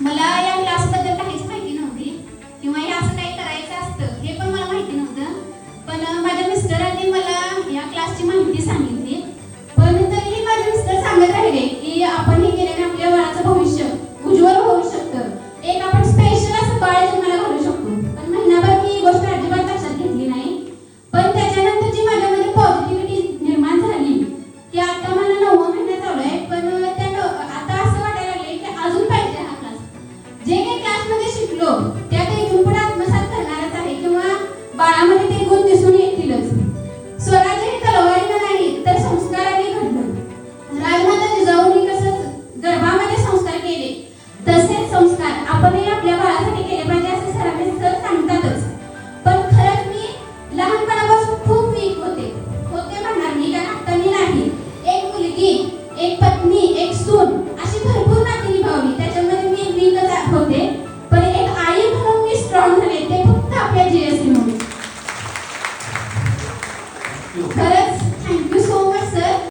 मला या क्लासबद्दल काहीच माहिती नव्हती किंवा हे असं काही करायचं असतं हे पण मला माहिती नव्हतं. पण माझ्या मिस्टरांनी मला या क्लासची माहिती सांगितली. पण तरीही माझे मिस्टर सांगत राहिले की आपण हे केल्याने आपल्या बाळाचं भविष्य उज्ज्वल होऊ शकतं. एक आपण स्पेशल असं बाळ जन्माला घालू शकतो. पण महिनाभर मी ही गोष्ट अजिबात लक्षात घेतली नाही. पण त्याच्यानंतर जी माझ्यामध्ये पॉझिटिव्हिटी निर्माण झाली की आता मला 9वा महिना चालू आहे. पण आता असं वाटायला लागले की अजून पाहिजे हा क्लास. जे काही क्लासमध्ये शिकलो त्या काही इथून पुढे आत्मसात करणारच आहे किंवा बाळामध्ये ते गुण दिसून येतीलच. स्वराज्य हे तलवारीनं नाही तर संस्काराने घडलं. राजमाता जिजाऊंनी कसं गर्भामध्ये संस्कार केले तसेच संस्कार आपणही आपल्या बाळासाठी केले पाहिजे असे सरांनी सर सांगतातच. पण खरंच मी लहानपणापासून खूप वीक होते म्हणणार मी, कारण आता मी नाही. एक मुलगी, एक पत्नी, एक सून अशी भरपूर नाती निभावली. त्याच्यामध्ये मी वीकच होते. पण एक आई म्हणून मी स्ट्रॉंग झाले ते फक्त आपल्या जीएससी मुळे. खरंच